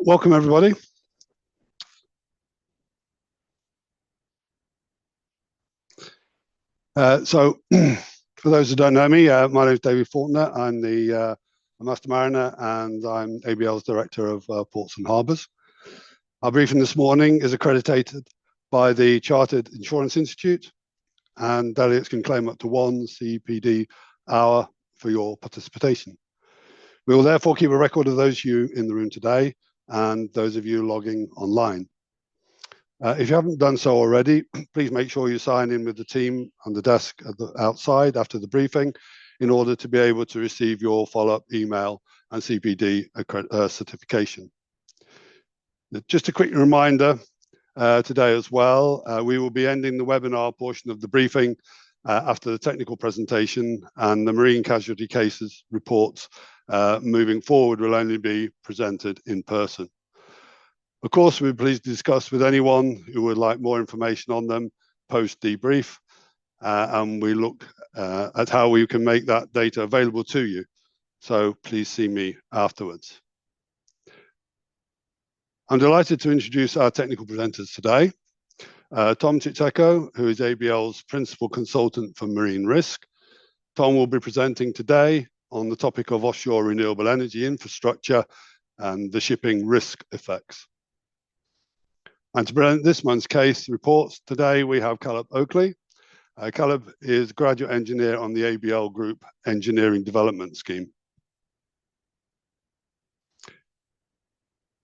Welcome everybody. For those who don't know me, my name is David Fortner. I'm the Master Mariner and I'm ABL's Director of Ports and Harbours. Our briefing this morning is accredited by the Chartered Insurance Institute, and delegates can claim up to 1 CPD hour for your participation. We will therefore keep a record of those of you in the room today and those of you logging online. If you haven't done so already, please make sure you sign in with the team on the desk at the outside after the briefing in order to be able to receive your follow-up email and CPD certification. Just a quick reminder today as well, we will be ending the webinar portion of the briefing after the technical presentation, and the marine casualty cases reports moving forward will only be presented in person. Of course, we're pleased to discuss with anyone who would like more information on them post debrief, and we look at how we can make that data available to you. So please see me afterwards. I'm delighted to introduce our technical presenters today. Tom Chicheko, who is ABL's Principal Consultant for Marine Risk. Tom will be presenting today on the topic of offshore renewable energy infrastructure and the shipping risk effects. And to present this month's case reports today, we have Caleb Oakley. Caleb is graduate engineer on the ABL Group Engineering Development Scheme.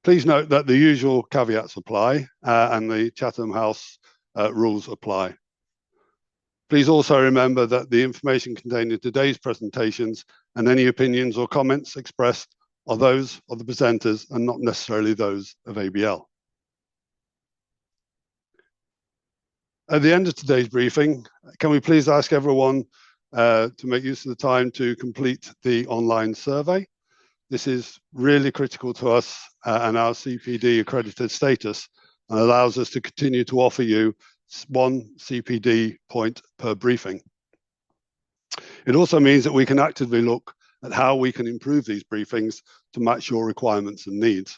Please note that the usual caveats apply and the Chatham House rules apply. Please also remember that the information contained in today's presentations and any opinions or comments expressed are those of the presenters and not necessarily those of ABL. At the end of today's briefing, can we please ask everyone to make use of the time to complete the online survey? This is really critical to us and our CPD accredited status, and allows us to continue to offer you 1 CPD point per briefing. It also means that we can actively look at how we can improve these briefings to match your requirements and needs.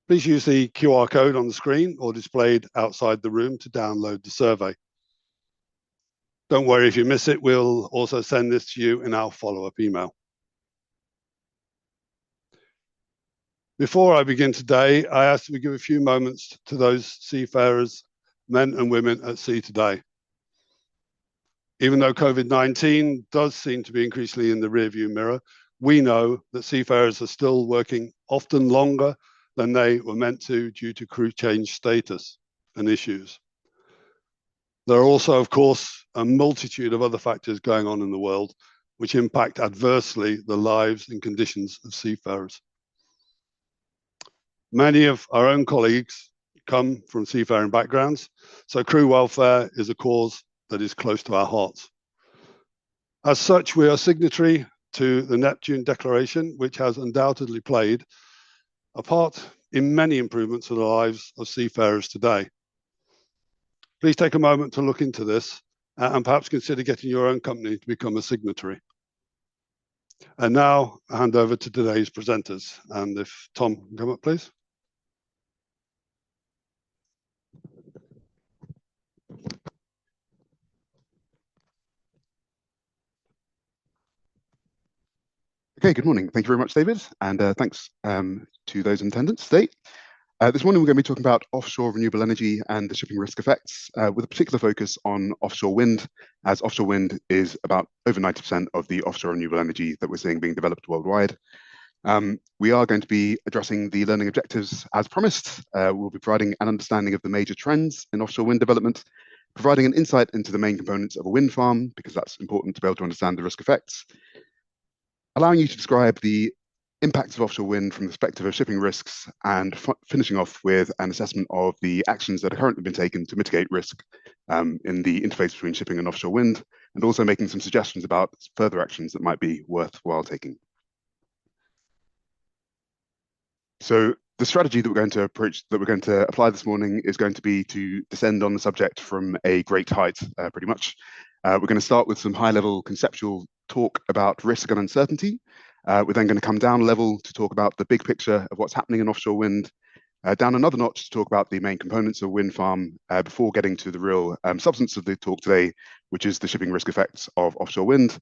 Please use the QR code on the screen or displayed outside the room to download the survey. Don't worry if you miss it, we'll also send this to you in our follow-up email. Before I begin today, I ask that we give a few moments to those seafarers, men and women at sea today. Even though COVID-19 does seem to be increasingly in the rearview mirror, we know that seafarers are still working often longer than they were meant to due to crew change status and issues. There are also, of course, a multitude of other factors going on in the world which impact adversely the lives and conditions of seafarers. Many of our own colleagues come from seafaring backgrounds, so crew welfare is a cause that is close to our hearts. As such, we are signatory to the Neptune Declaration, which has undoubtedly played a part in many improvements of the lives of seafarers today. Please take a moment to look into this and perhaps consider getting your own company to become a signatory. And now I hand over to today's presenters. And if Tom can come up, please. Okay, good morning. Thank you very much, David, and thanks to those in attendance today. This morning, we're going to be talking about offshore renewable energy and the shipping risk effects, with a particular focus on offshore wind, as offshore wind is about over 90% of the offshore renewable energy that we're seeing being developed worldwide. We are going to be addressing the learning objectives as promised. We'll be providing an understanding of the major trends in offshore wind development, providing an insight into the main components of a wind farm, because that's important to be able to understand the risk effects, allowing you to describe the impacts of offshore wind from the perspective of shipping risks, and finishing off with an assessment of the actions that are currently being taken to mitigate risk in the interface between shipping and offshore wind, and also making some suggestions about further actions that might be worthwhile taking. So the strategy that we're going to apply this morning is going to be to descend on the subject from a great height, pretty much. We're going to start with some high-level conceptual talk about risk and uncertainty, We're then going to come down a level to talk about the big picture of what's happening in offshore wind, down another notch to talk about the main components of wind farm before getting to the real substance of the talk today, which is the shipping risk effects of offshore wind.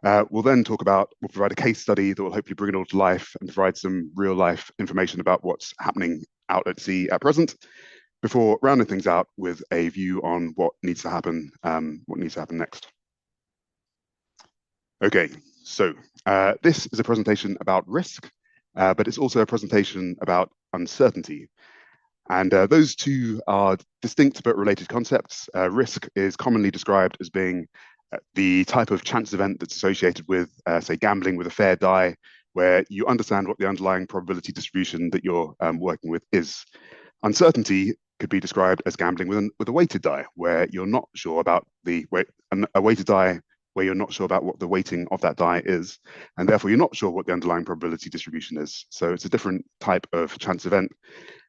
We'll provide a case study that will hopefully bring it all to life and provide some real life information about what's happening out at sea at present, before rounding things out with a view on what needs to happen next. Okay, so this is a presentation about risk, but it's also a presentation about uncertainty. And those two are distinct but related concepts. Risk is commonly described as being the type of chance event that's associated with, say, gambling with a fair die, where you understand what the underlying probability distribution that you're working with is. Uncertainty could be described as gambling with a weighted die, where you're not sure about a weighted die where you're not sure about what the weighting of that die is, and therefore you're not sure what the underlying probability distribution is. So it's a different type of chance event.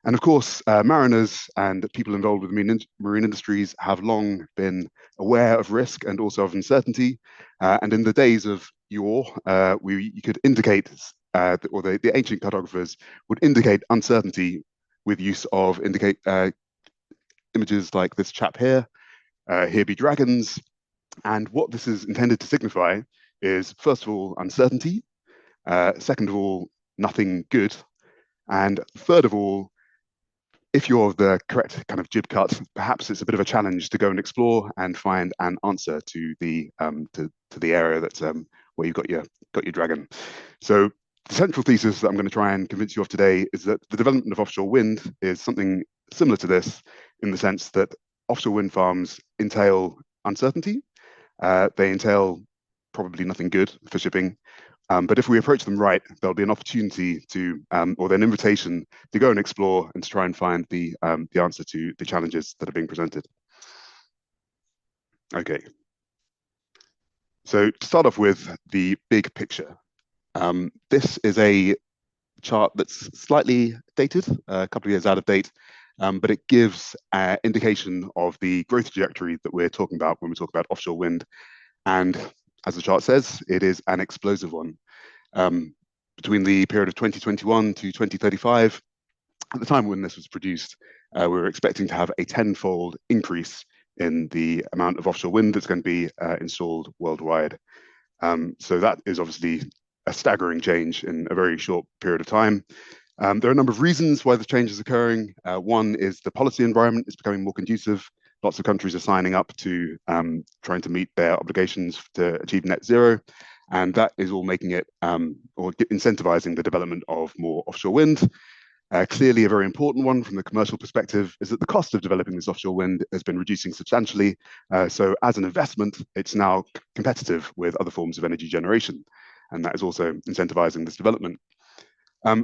And of course, mariners and people involved with marine industries have long been aware of risk and also of uncertainty. And in the days of yore, you could indicate, or the ancient cartographers would indicate uncertainty with use of images like this chap here. Here be dragons. And what this is intended to signify is, first of all, uncertainty. Second of all, nothing good. And third of all, if you're the correct kind of jib cut, perhaps it's a bit of a challenge to go and explore and find an answer to the area that's where you've got your dragon. So the central thesis that I'm going to try and convince you of today is that the development of offshore wind is something similar to this, in the sense that offshore wind farms entail uncertainty. They entail probably nothing good for shipping. But if we approach them right, there'll be an opportunity to, or then an invitation to go and explore and to try and find the answer to the challenges that are being presented. Okay. So to start off with the big picture, this is a chart that's slightly dated, a couple of years out of date, but it gives an indication of the growth trajectory that we're talking about when we talk about offshore wind. And as the chart says, it is an explosive one. Between the period of 2021 to 2035, at the time when this was produced, we were expecting to have a tenfold increase in the amount of offshore wind that's going to be installed worldwide. So that is obviously a staggering change in a very short period of time. There are a number of reasons why this change is occurring. One is the policy environment is becoming more conducive. Lots of countries are signing up to trying to meet their obligations to achieve net zero. And that is all making it, or incentivizing the development of more offshore wind. Clearly, a very important one from the commercial perspective is that the cost of developing this offshore wind has been reducing substantially. So as an investment, it's now competitive with other forms of energy generation. And that is also incentivizing this development.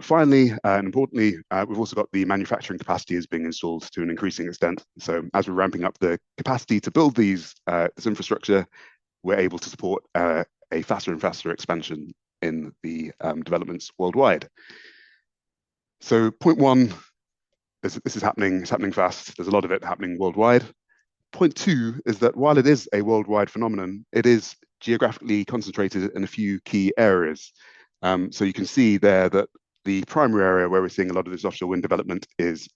Finally, and importantly, we've also got the manufacturing capacity is being installed to an increasing extent. So as we're ramping up the capacity to build this infrastructure, we're able to support a faster and faster expansion in the developments worldwide. So point one, this is happening, it's happening fast. There's a lot of it happening worldwide. Point two is that while it is a worldwide phenomenon, it is geographically concentrated in a few key areas. So you can see there that the primary area where we're seeing a lot of this offshore wind development is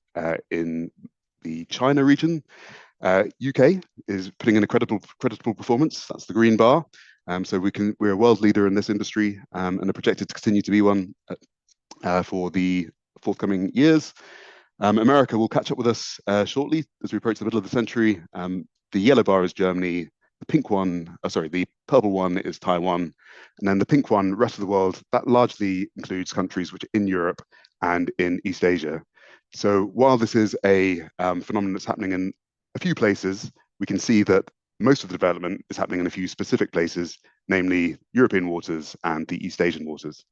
in the China region. UK is putting in a credible performance. That's the green bar. So we're a world leader in this industry and are projected to continue to be one for the forthcoming years. America will catch up with us shortly as we approach the middle of the century. The yellow bar is Germany. The purple one is Taiwan. And then the pink one, rest of the world, that largely includes countries which are in Europe and in East Asia. So while this is a phenomenon that's happening in a few places, we can see that most of the development is happening in a few specific places, namely European waters and the East Asian waters.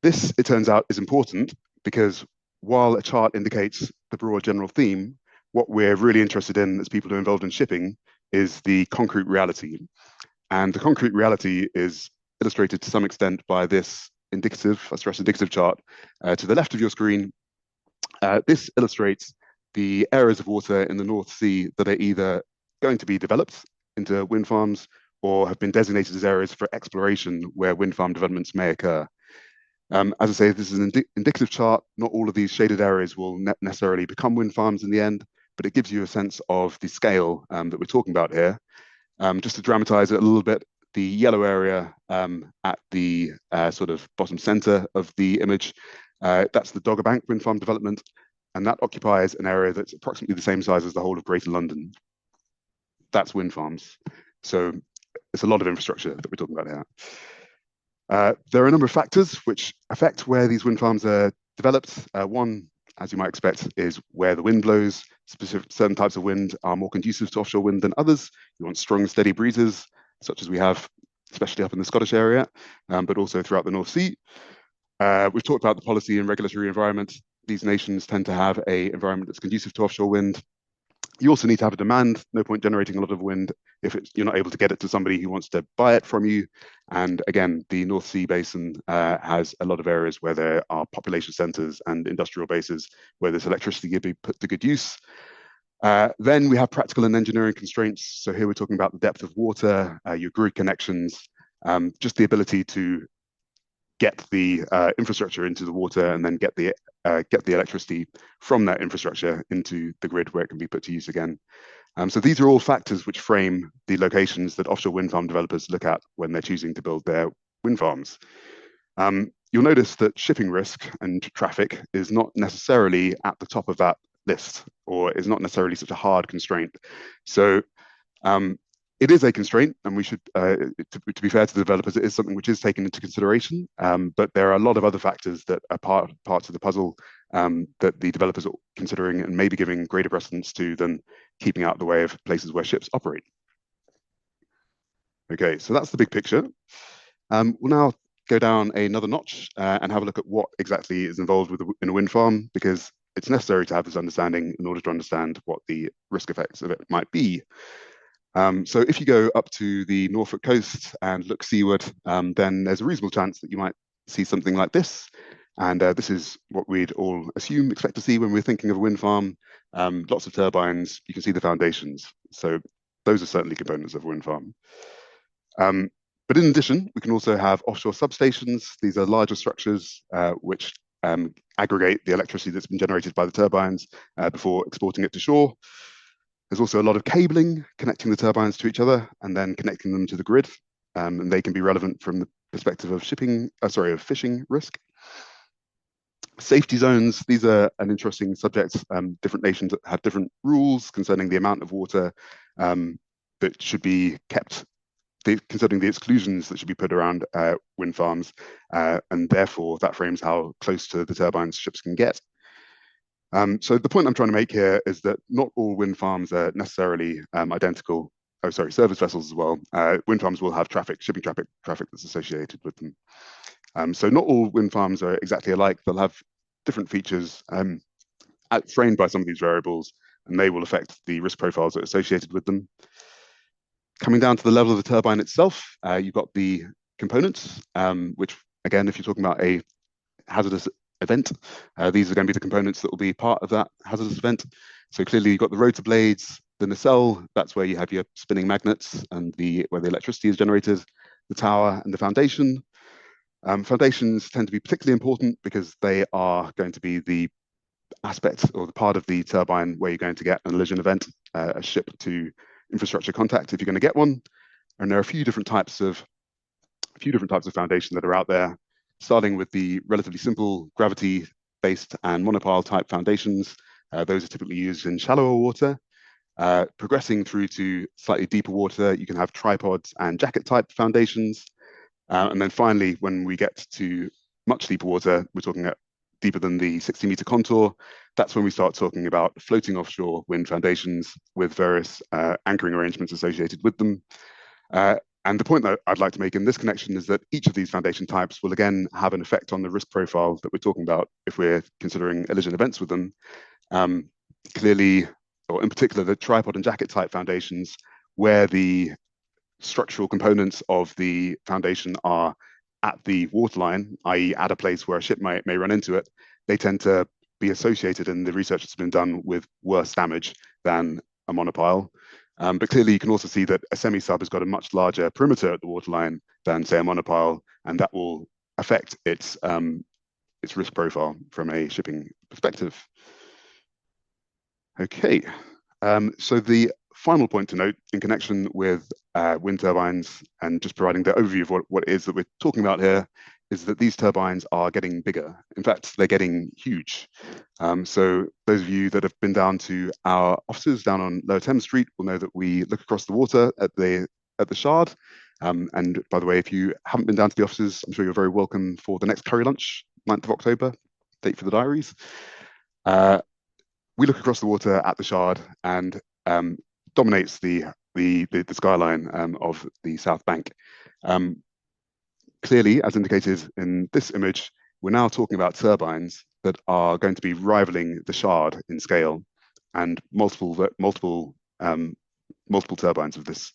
This, it turns out, is important because while a chart indicates the broad general theme, what we're really interested in as people who are involved in shipping is the concrete reality. And the concrete reality is illustrated to some extent by this indicative, I stress indicative chart to the left of your screen. This illustrates the areas of water in the North Sea that are either going to be developed into wind farms or have been designated as areas for exploration where wind farm developments may occur. As I say, this is an indicative chart. Not all of these shaded areas will necessarily become wind farms in the end, but it gives you a sense of the scale that we're talking about here. Just to dramatize it a little bit, the yellow area at the sort of bottom center of the image, that's the Dogger Bank wind farm development, and that occupies an area that's approximately the same size as the whole of Greater London. That's wind farms. So it's a lot of infrastructure that we're talking about here. There are a number of factors which affect where these wind farms are developed. One, as you might expect, is where the wind blows. Certain types of wind are more conducive to offshore wind than others. You want strong, steady breezes, such as we have, especially up in the Scottish area, but also throughout the North Sea. We've talked about the policy and regulatory environment. These nations tend to have an environment that's conducive to offshore wind. You also need to have a demand. No point generating a lot of wind if you're not able to get it to somebody who wants to buy it from you. And again, the North Sea basin has a lot of areas where there are population centres and industrial bases where this electricity can be put to good use. Then we have practical and engineering constraints. So here we're talking about the depth of water, your grid connections, just the ability to get the infrastructure into the water and then get the electricity from that infrastructure into the grid where it can be put to use again. So these are all factors which frame the locations that offshore wind farm developers look at when they're choosing to build their wind farms. You'll notice that shipping risk and traffic is not necessarily at the top of that list, or is not necessarily such a hard constraint. So it is a constraint, and we should, to be fair to the developers, it is something which is taken into consideration. But there are a lot of other factors that are parts of the puzzle that the developers are considering and maybe giving greater precedence to than keeping out of the way of places where ships operate. Okay, so that's the big picture. We'll now go down another notch and have a look at what exactly is involved in a wind farm, because it's necessary to have this understanding in order to understand what the risk effects of it might be. So if you go up to the Norfolk coast and look seaward, then there's a reasonable chance that you might see something like this. And this is what we'd all expect to see when we're thinking of a wind farm. Lots of turbines, you can see the foundations. So those are certainly components of a wind farm. But in addition, we can also have offshore substations. These are larger structures which aggregate the electricity that's been generated by the turbines before exporting it to shore. There's also a lot of cabling connecting the turbines to each other and then connecting them to the grid. And they can be relevant from the perspective of fishing risk. Safety zones, these are an interesting subject. Different nations have different rules concerning the amount of water that should be kept, concerning the exclusions that should be put around wind farms. And therefore, that frames how close to the turbines ships can get. So the point I'm trying to make here is that not all wind farms are necessarily identical. Service vessels as well. Wind farms will have shipping traffic that's associated with them. So not all wind farms are exactly alike. They'll have different features framed by some of these variables, and they will affect the risk profiles that are associated with them. Coming down to the level of the turbine itself, you've got the components, which again, if you're talking about a hazardous event, these are going to be the components that will be part of that hazardous event. So clearly you've got the rotor blades, the nacelle, that's where you have your spinning magnets and where the electricity is generated, the tower and the foundation. Foundations tend to be particularly important because they are going to be the aspect or the part of the turbine where you're going to get an elision event, a ship to infrastructure contact if you're going to get one. And there are a few different types of foundation that are out there, starting with the relatively simple gravity-based and monopile type foundations. Those are typically used in shallower water. Progressing through to slightly deeper water, you can have tripods and jacket type foundations. And then finally, when we get to much deeper water, we're talking at deeper than the 60-meter contour. That's when we start talking about floating offshore wind foundations with various anchoring arrangements associated with them. And the point that I'd like to make in this connection is that each of these foundation types will again have an effect on the risk profile that we're talking about if we're considering elision events with them. Clearly, or in particular, the tripod and jacket type foundations, where the structural components of the foundation are at the waterline, i.e. at a place where a ship may run into it, they tend to be associated in the research that's been done with worse damage than a monopile. But clearly you can also see that a semi-sub has got a much larger perimeter at the waterline than, say, a monopile, and that will affect its risk profile from a shipping perspective. Okay, so the final point to note in connection with wind turbines and just providing the overview of what it is that we're talking about here is that these turbines are getting bigger. In fact, they're getting huge. So those of you that have been down to our offices down on Lower Thames Street will know that we look across the water at the Shard. And by the way, if you haven't been down to the offices, I'm sure you're very welcome for the next curry lunch, 9th of October, date for the diaries. We look across the water at the Shard and dominates the skyline of the South Bank. Clearly, as indicated in this image, we're now talking about turbines that are going to be rivaling the Shard in scale, and multiple turbines of this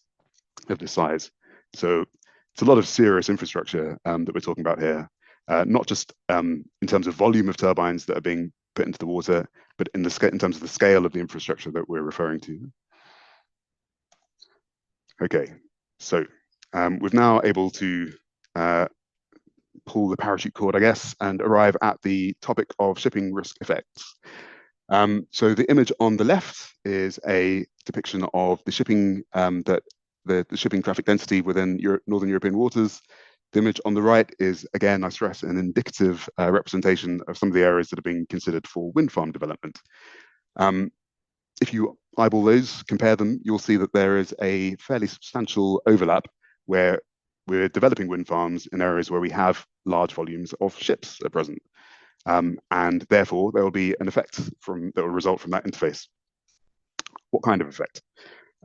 size. So it's a lot of serious infrastructure that we're talking about here, not just in terms of volume of turbines that are being put into the water, but in terms of the scale of the infrastructure that we're referring to. Okay, so we're now able to pull the parachute cord, I guess, and arrive at the topic of shipping risk effects. So the image on the left is a depiction of the shipping the shipping traffic density within Northern European waters. The image on the right is, again, I stress, an indicative representation of some of the areas that are being considered for wind farm development. If you eyeball those, compare them, you'll see that there is a fairly substantial overlap where we're developing wind farms in areas where we have large volumes of ships at present. And therefore, there will be an effect that will result from that interface. What kind of effect?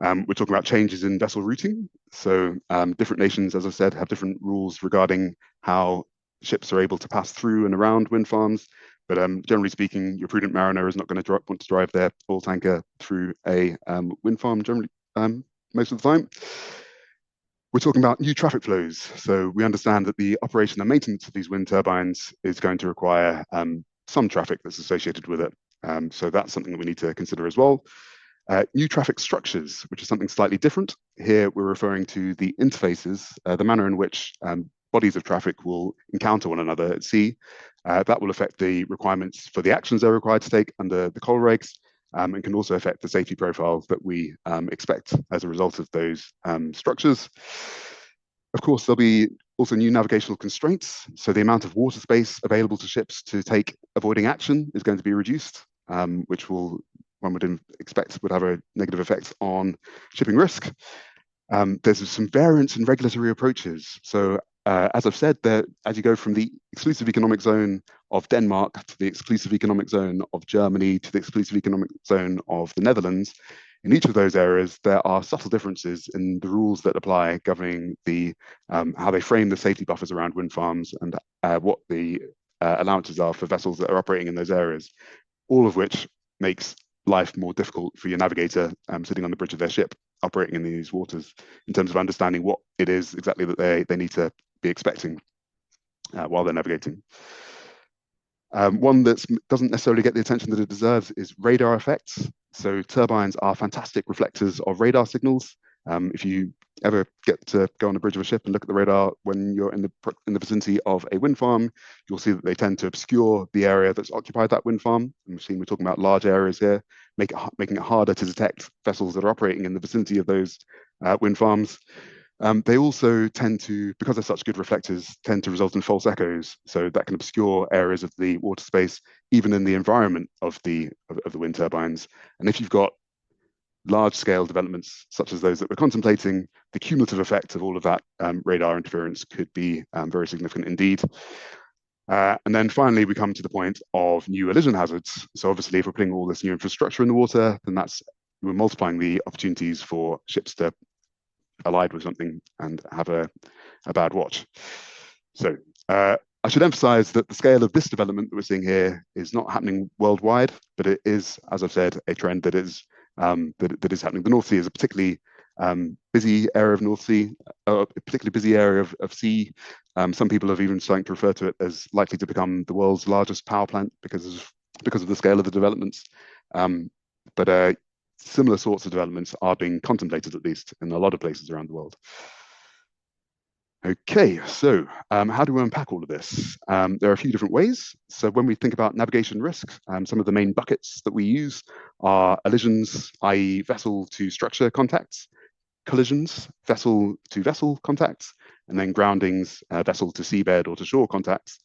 We're talking about changes in vessel routing. So different nations, as I said, have different rules regarding how ships are able to pass through and around wind farms. But generally speaking, your prudent mariner is not going to want to drive their oil tanker through a wind farm generally most of the time. We're talking about new traffic flows. So we understand that the operation and maintenance of these wind turbines is going to require some traffic that's associated with it. So that's something that we need to consider as well. New traffic structures, which is something slightly different. Here we're referring to the interfaces, the manner in which bodies of traffic will encounter one another at sea. That will affect the requirements for the actions they're required to take under the coal regs, and can also affect the safety profiles that we expect as a result of those structures. Of course, there'll be also new navigational constraints. So the amount of water space available to ships to take avoiding action is going to be reduced, which one would expect would have a negative effect on shipping risk. There's some variance in regulatory approaches. So as I've said, as you go from the exclusive economic zone of Denmark to the exclusive economic zone of Germany to the exclusive economic zone of the Netherlands, in each of those areas, there are subtle differences in the rules that apply governing how they frame the safety buffers around wind farms and what the allowances are for vessels that are operating in those areas, all of which makes life more difficult for your navigator sitting on the bridge of their ship operating in these waters in terms of understanding what it is exactly that they need to be expecting while they're navigating. One that doesn't necessarily get the attention that it deserves is radar effects. So turbines are fantastic reflectors of radar signals. If you ever get to go on the bridge of a ship and look at the radar when you're in the vicinity of a wind farm, you'll see that they tend to obscure the area that's occupied that wind farm. And we're talking about large areas here, making it harder to detect vessels that are operating in the vicinity of those wind farms. They also tend to, because they're such good reflectors, tend to result in false echoes. So that can obscure areas of the water space, even in the environment of the wind turbines. And if you've got large-scale developments such as those that we're contemplating, the cumulative effect of all of that radar interference could be very significant indeed. And then finally, we come to the point of new elision hazards. So obviously, if we're putting all this new infrastructure in the water, then we're multiplying the opportunities for ships to collide with something and have a bad watch. So I should emphasize that the scale of this development that we're seeing here is not happening worldwide, but it is, as I've said, a trend that is that is happening. The North Sea is a particularly busy area of North Sea, a particularly busy area of sea. Some people have even starting to refer to it as likely to become the world's largest power plant because of the scale of the developments. But similar sorts of developments are being contemplated, at least in a lot of places around the world. Okay, so how do we unpack all of this? There are a few different ways. So when we think about navigation risk, some of the main buckets that we use are elisions, i.e. vessel to structure contacts, collisions, vessel to vessel contacts, and then groundings, vessel to seabed or to shore contacts.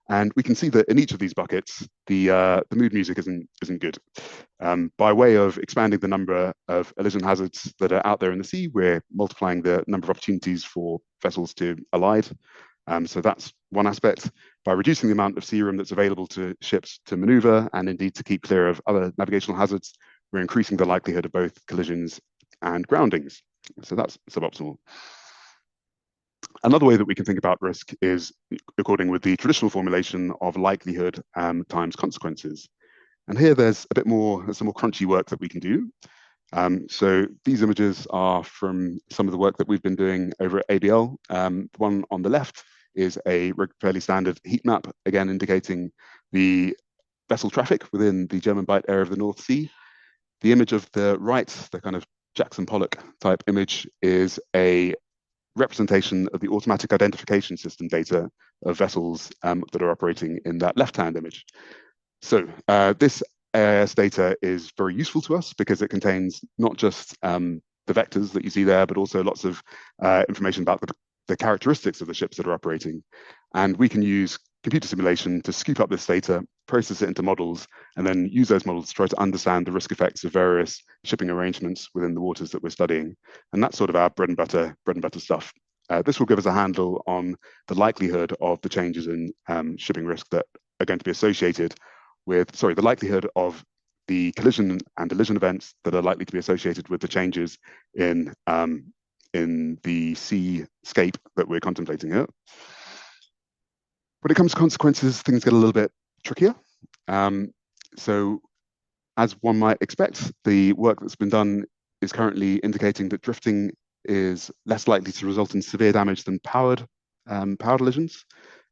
And we can see that in each of these buckets, the mood music isn't good. By way of expanding the number of elision hazards that are out there in the sea, we're multiplying the number of opportunities for vessels to allide. So that's one aspect. By reducing the amount of sea room that's available to ships to maneuver and indeed to keep clear of other navigational hazards, we're increasing the likelihood of both collisions and groundings. So that's suboptimal. Another way that we can think about risk is according with the traditional formulation of likelihood times consequences. And here there's some more crunchy work that we can do. So these images are from some of the work that we've been doing over at ABL. The one on the left is a fairly standard heat map, again indicating the vessel traffic within the German Bight area of the North Sea. The image of the right, the kind of Jackson Pollock type image, is a representation of the automatic identification system data of vessels that are operating in that left-hand image. So this AIS data is very useful to us because it contains not just the vectors that you see there, but also lots of information about the characteristics of the ships that are operating. And we can use computer simulation to scoop up this data, process it into models, and then use those models to try to understand the risk effects of various shipping arrangements within the waters that we're studying. And that's sort of our bread and butter stuff. This will give us a handle on the likelihood of the changes in shipping risk that are going to be associated with, the likelihood of the collision and elision events that are likely to be associated with the changes in the seascape that we're contemplating here. When it comes to consequences, things get a little bit trickier. So as one might expect, the work that's been done is currently indicating that drifting is less likely to result in severe damage than powered elisions.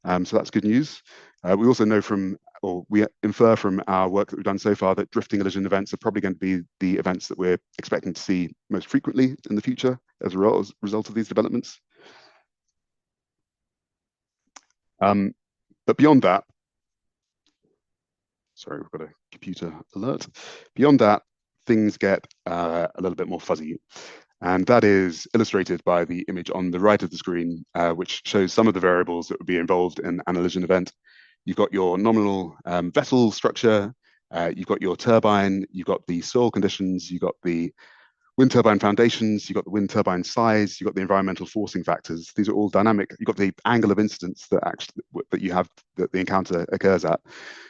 So that's good news. We also know we infer from our work that we've done so far that drifting elision events are probably going to be the events that we're expecting to see most frequently in the future as a result of these developments. But beyond that, sorry, we've got a computer alert. Beyond that, things get a little bit more fuzzy. And that is illustrated by the image on the right of the screen, which shows some of the variables that would be involved in an elision event. You've got your nominal vessel structure, you've got your turbine, you've got the soil conditions, you've got the wind turbine foundations, you've got the wind turbine size, you've got the environmental forcing factors. These are all dynamic. You've got the angle of incidence that the encounter occurs at.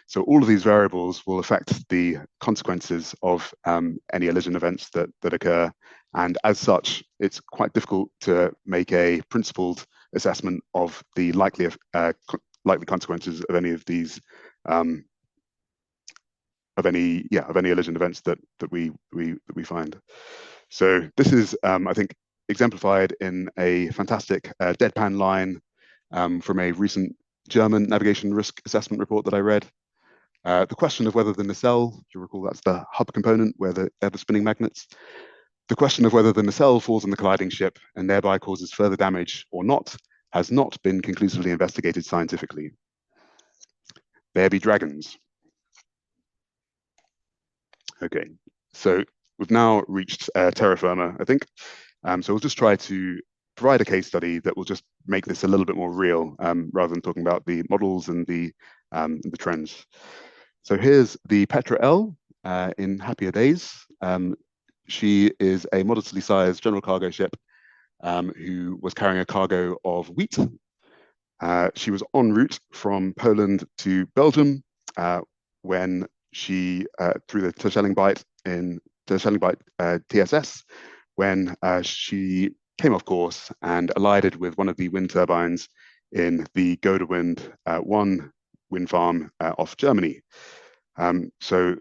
So all of these variables will affect the consequences of any elision events that occur. And as such, it's quite difficult to make a principled assessment of the likely consequences of any of these of any elision events that we find. So this is, I think, exemplified in a fantastic deadpan line from a recent German navigation risk assessment report that I read. The question of whether the nacelle, if you recall, that's the hub component where they're the spinning magnets. The question of whether the nacelle falls on the colliding ship and thereby causes further damage or not has not been conclusively investigated scientifically. There be dragons. Okay, so we've now reached Terraferma, I think. So we'll just try to provide a case study that will just make this a little bit more real, rather than talking about the models and the trends. So here's the Petra L in happier days. She is a modestly sized general cargo ship who was carrying a cargo of wheat. She was en route from Poland to Belgium when she, through the Terschelling Bight in Terschelling Bight TSS, when she came off course and collided with one of the wind turbines in the Gode Wind 1 wind farm off Germany. So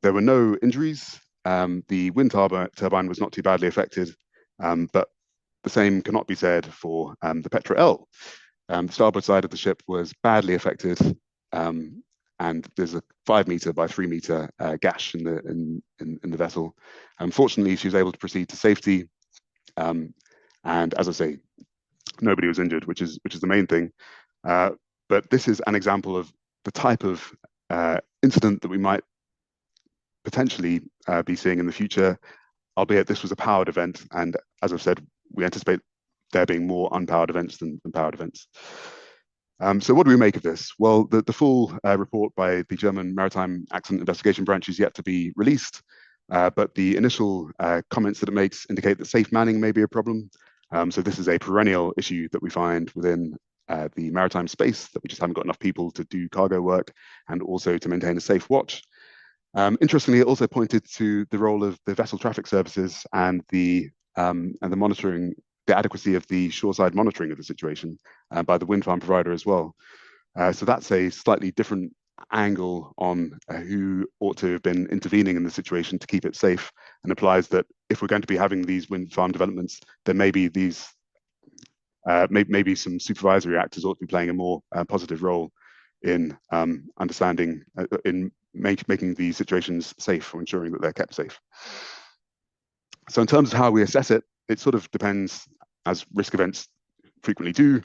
there were no injuries. The wind turbine was not too badly affected, but the same cannot be said for the Petra L. The starboard side of the ship was badly affected. and there's a 5 meter by 3 meter gash in the vessel. Unfortunately, she was able to proceed to safety, and as I say, nobody was injured, which is the main thing. But this is an example of the type of incident that we might potentially be seeing in the future, albeit this was a powered event, and as I've said, we anticipate there being more unpowered events than powered events. So what do we make of this? Well, the full report by the German Maritime Accident Investigation Branch is yet to be released, but the initial comments that it makes indicate that safe manning may be a problem. So this is a perennial issue that we find within the maritime space, that we just haven't got enough people to do cargo work and also to maintain a safe watch. Interestingly, it also pointed to the role of the vessel traffic services and the monitoring, the adequacy of the shoreside monitoring of the situation by the wind farm provider as well. So that's a slightly different angle on who ought to have been intervening in the situation to keep it safe, and applies that if we're going to be having these wind farm developments, there may be these maybe some supervisory actors ought to be playing a more positive role in understanding, in making these situations safe, or ensuring that they're kept safe. So in terms of how we assess it, it sort of depends, as risk events frequently do,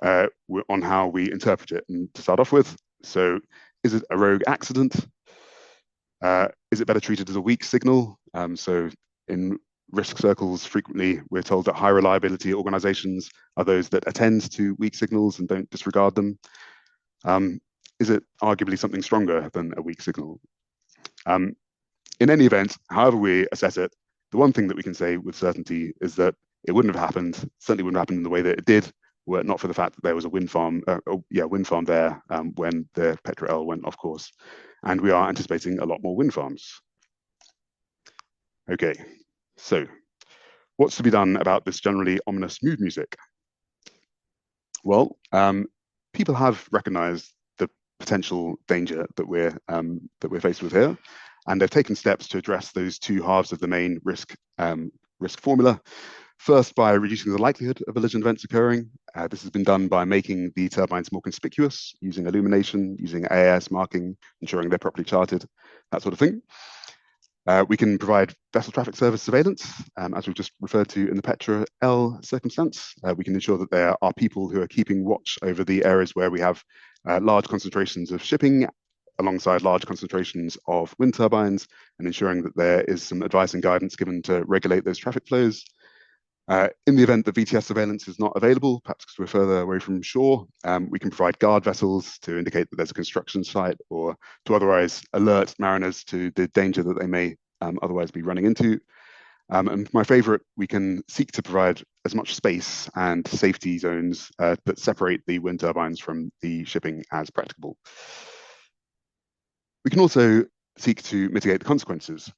on how we interpret it. And to start off with, so is it a rogue accident? Is it better treated as a weak signal? So in risk circles, frequently we're told that high reliability organizations are those that attend to weak signals and don't disregard them. Is it arguably something stronger than a weak signal? In any event, however we assess it, the one thing that we can say with certainty is that it wouldn't have happened, certainly wouldn't have happened in the way that it did, were it not for the fact that there was a wind farm, there when the Petra L went off course. And we are anticipating a lot more wind farms. Okay, so what's to be done about this generally ominous mood music? Well, people have recognized the potential danger that we're faced with here, and they've taken steps to address those two halves of the main risk formula. First, by reducing the likelihood of collision events occurring. This has been done by making the turbines more conspicuous, using illumination, using AIS marking, ensuring they're properly charted, that sort of thing. We can provide vessel traffic service surveillance, as we've just referred to in the Petra L circumstance. We can ensure that there are people who are keeping watch over the areas where we have large concentrations of shipping, alongside large concentrations of wind turbines, and ensuring that there is some advice and guidance given to regulate those traffic flows. In the event that VTS surveillance is not available, perhaps because we're further away from shore, we can provide guard vessels to indicate that there's a construction site, or to otherwise alert mariners to the danger that they may otherwise be running into. And my favorite, we can seek to provide as much space and safety zones that separate the wind turbines from the shipping as practicable. We can also seek to mitigate the consequences.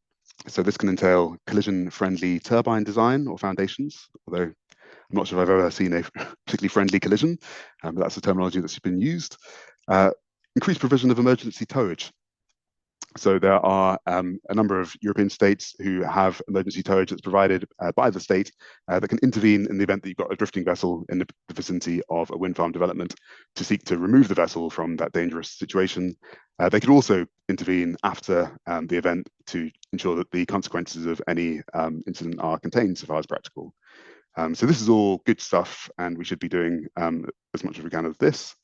So this can entail collision-friendly turbine design or foundations, although I'm not sure if I've ever seen a particularly friendly collision, but that's the terminology that's been used. Increased provision of emergency towage. So there are a number of European states who have emergency towage that's provided by the state that can intervene in the event that you've got a drifting vessel in the vicinity of a wind farm development to seek to remove the vessel from that dangerous situation. They could also intervene after the event to ensure that the consequences of any incident are contained so far as practical. So this is all good stuff, and we should be doing as much as we can of this.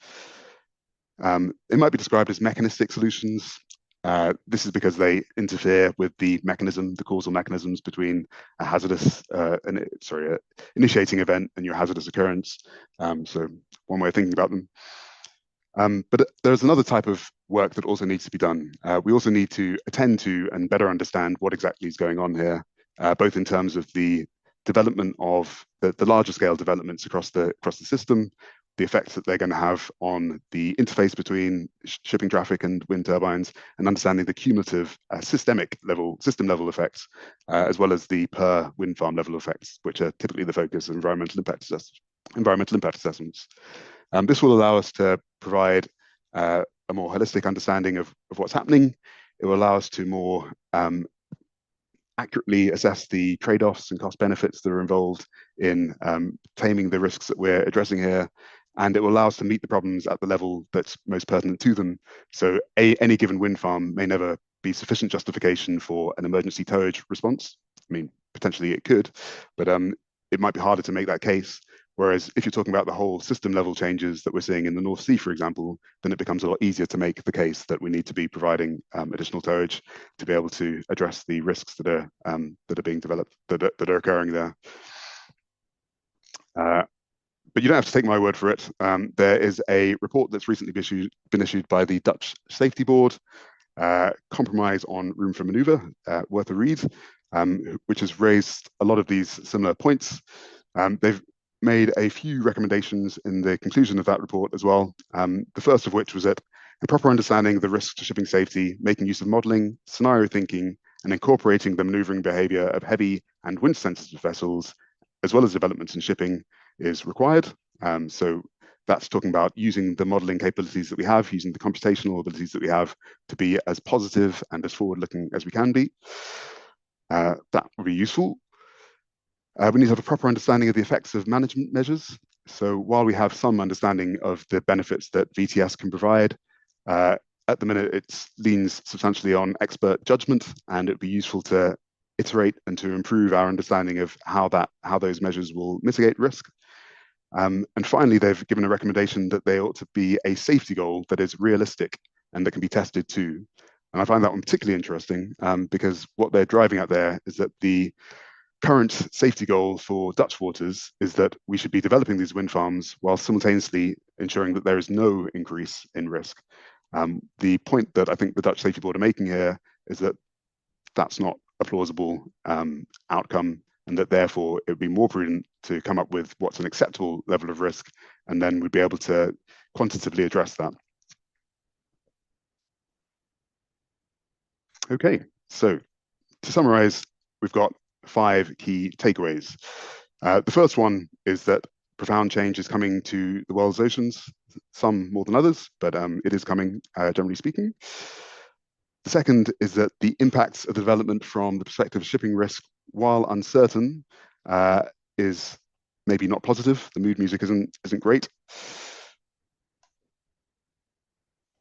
It might be described as mechanistic solutions. This is because they interfere with the mechanism, the causal mechanisms between a hazardous, initiating event and your hazardous occurrence. So one way of thinking about them. But there's another type of work that also needs to be done. We also need to attend to and better understand what exactly is going on here, both in terms of the development of the larger scale developments across the system, the effects that they're going to have on the interface between shipping traffic and wind turbines, and understanding the cumulative system level effects, as well as the per wind farm level effects, which are typically the focus of environmental impact assessments. This will allow us to provide a more holistic understanding of what's happening. It will allow us to more accurately assess the trade-offs and cost benefits that are involved in taming the risks that we're addressing here, and it will allow us to meet the problems at the level that's most pertinent to them. So any given wind farm may never be sufficient justification for an emergency towage response. I mean, potentially it could, but it might be harder to make that case. Whereas if you're talking about the whole system level changes that we're seeing in the North Sea, for example, then it becomes a lot easier to make the case that we need to be providing additional towage to be able to address the risks that are being developed, that are occurring there. But you don't have to take my word for it. There is a report that's recently been issued by the Dutch Safety Board, Compromise on Room for Manoeuvre, worth a read, which has raised a lot of these similar points. They've made a few recommendations in the conclusion of that report as well. The first of which was that a proper understanding of the risks to shipping safety, making use of modeling, scenario thinking, and incorporating the maneuvering behavior of heavy and wind-sensitive vessels, as well as developments in shipping, is required. So that's talking about using the modeling capabilities that we have, using the computational abilities that we have to be as positive and as forward-looking as we can be. That would be useful. We need to have a proper understanding of the effects of management measures. So while we have some understanding of the benefits that VTS can provide, at the minute it leans substantially on expert judgment, and it would be useful to iterate and to improve our understanding of how those measures will mitigate risk. And finally, they've given a recommendation that there ought to be a safety goal that is realistic and that can be tested too. And I find that one particularly interesting because what they're driving at there is that the current safety goal for Dutch waters is that we should be developing these wind farms while simultaneously ensuring that there is no increase in risk. The point that I think the Dutch Safety Board are making here is that that's not a plausible outcome, and that therefore it would be more prudent to come up with what's an acceptable level of risk, and then we'd be able to quantitatively address that. Okay, so to summarize, we've got 5 key takeaways. The first one is that profound change is coming to the world's oceans, some more than others, but it is coming, generally speaking. The second is that the impacts of the development from the perspective of shipping risk, while uncertain, is maybe not positive. The mood music isn't great.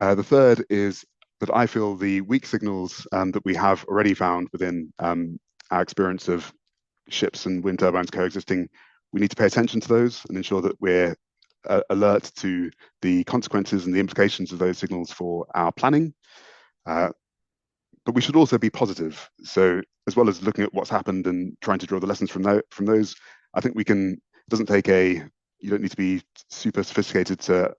The third is that I feel the weak signals that we have already found within our experience of ships and wind turbines coexisting, we need to pay attention to those and ensure that we're alert to the consequences and the implications of those signals for our planning. But we should also be positive. So as well as looking at what's happened and trying to draw the lessons from those, I think we can, it doesn't take you don't need to be super sophisticated to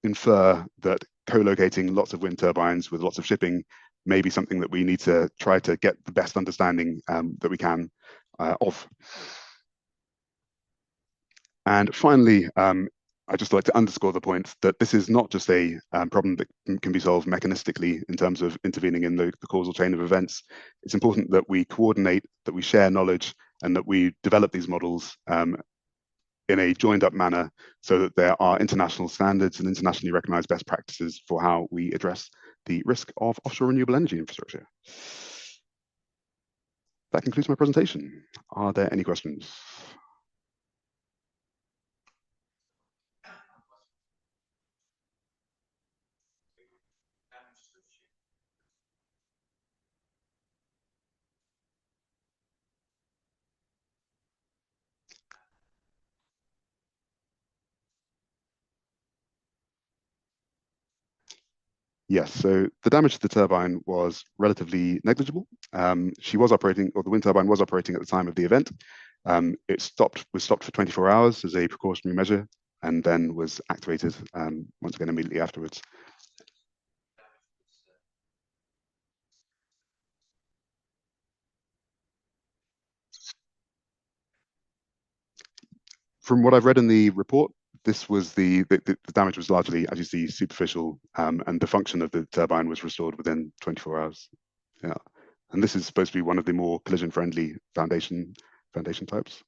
infer that co-locating lots of wind turbines with lots of shipping may be something that we need to try to get the best understanding that we can of. And finally, I'd just like to underscore the point that this is not just a problem that can be solved mechanistically in terms of intervening in the causal chain of events. It's important that we coordinate, that we share knowledge, and that we develop these models in a joined up manner so that there are international standards and internationally recognized best practices for how we address the risk of offshore renewable energy infrastructure. That concludes my presentation. Are there any questions? Yes, so the damage to the turbine was relatively negligible. She was operating, or the wind turbine was operating at the time of the event. It was stopped for 24 hours as a precautionary measure, and then was activated once again immediately afterwards. From what I've read in the report, this was the damage was largely, as you see, superficial, and the function of the turbine was restored within 24 hours. Yeah, and this is supposed to be one of the more collision-friendly foundation types.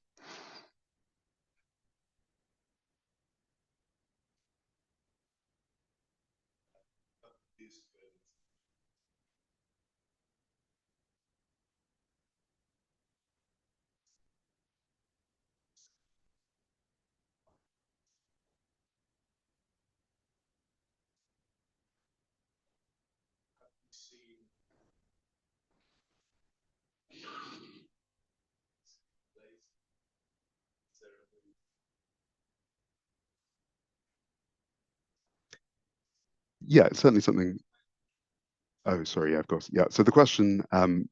Yeah, it's certainly something. Oh, sorry. Yeah, of course. Yeah. So the question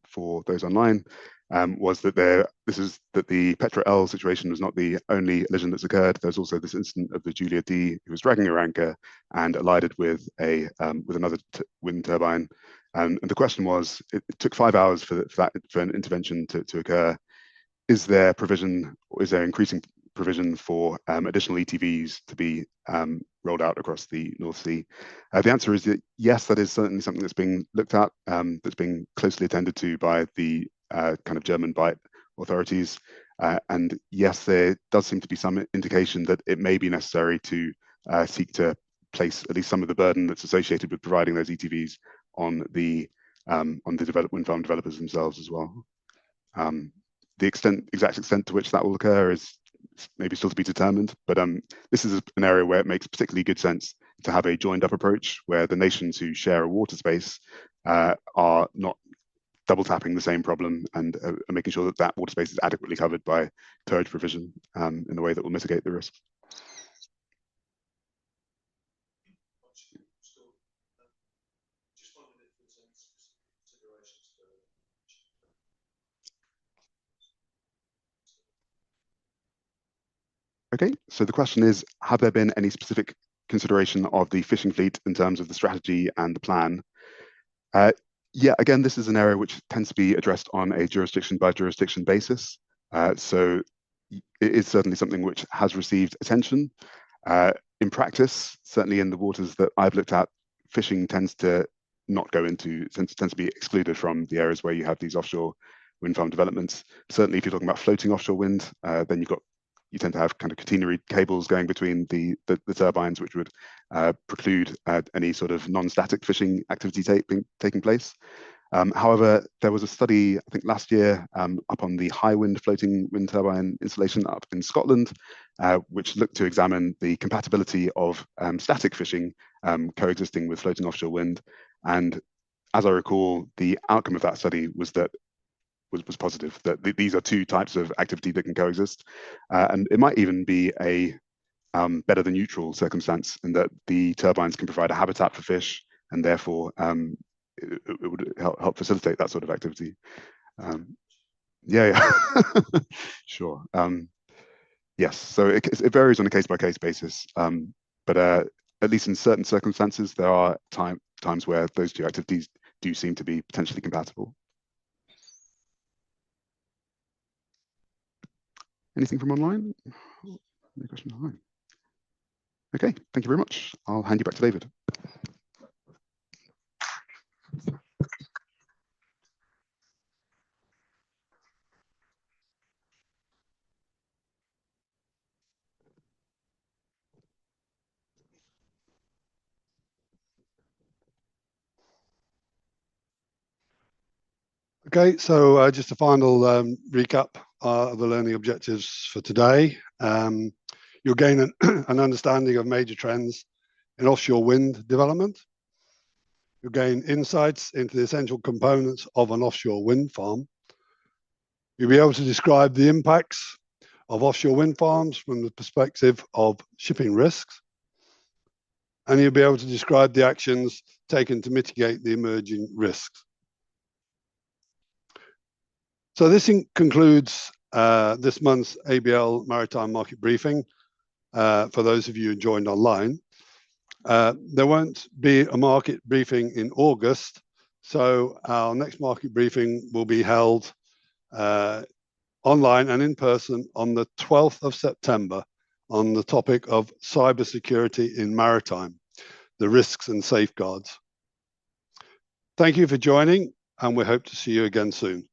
for those online was that the Petra L situation was not the only collision that's occurred. There's also this incident of the Julia D, who was dragging her anchor and collided with another wind turbine. And the question was, it took 5 hours for an intervention to occur. Is there increasing provision for additional ETVs to be rolled out across the North Sea? The answer is that yes, that is certainly something that's being looked at, that's being closely attended to by the kind of German Bight authorities. And yes, there does seem to be some indication that it may be necessary to seek to place at least some of the burden that's associated with providing those ETVs on the wind farm developers themselves as well. The exact extent to which that will occur is maybe still to be determined, but this is an area where it makes particularly good sense to have a joined up approach where the nations who share a water space are not double tapping the same problem and are making sure that that water space is adequately covered by towage provision in a way that will mitigate the risks. Okay, so the question is, have there been any specific consideration of the fishing fleet in terms of the strategy and the plan? Yeah, again, this is an area which tends to be addressed on a jurisdiction by jurisdiction basis. So it is certainly something which has received attention. In practice, certainly in the waters that I've looked at, fishing tends to be excluded from the areas where you have these offshore wind farm developments. Certainly, if you're talking about floating offshore wind, then you tend to have kind of catenary cables going between the turbines, which would preclude any sort of non-static fishing activity taking place. However, there was a study, I think last year, up on the high wind floating wind turbine installation up in Scotland, which looked to examine the compatibility of static fishing coexisting with floating offshore wind. And as I recall, the outcome of that study was positive, that these are two types of activity that can coexist. And it might even be a better than neutral circumstance in that the turbines can provide a habitat for fish, and therefore it would help facilitate that sort of activity. Yeah. Sure. Yes, so it varies on a case-by-case basis, but at least in certain circumstances, there are times where those two activities do seem to be potentially compatible. Anything from online? Any questions online? Okay, thank you very much. I'll hand you back to David. Okay, so just a final recap of the learning objectives for today. You'll gain an understanding of major trends in offshore wind development. You'll gain insights into the essential components of an offshore wind farm. You'll be able to describe the impacts of offshore wind farms from the perspective of shipping risks. And you'll be able to describe the actions taken to mitigate the emerging risks. So this concludes this month's ABL Maritime Market Briefing for those of you who joined online. There won't be a market briefing in August, so our next market briefing will be held online and in person on the 12th of September on the topic of cybersecurity in maritime, the risks and safeguards. Thank you for joining, and we hope to see you again soon.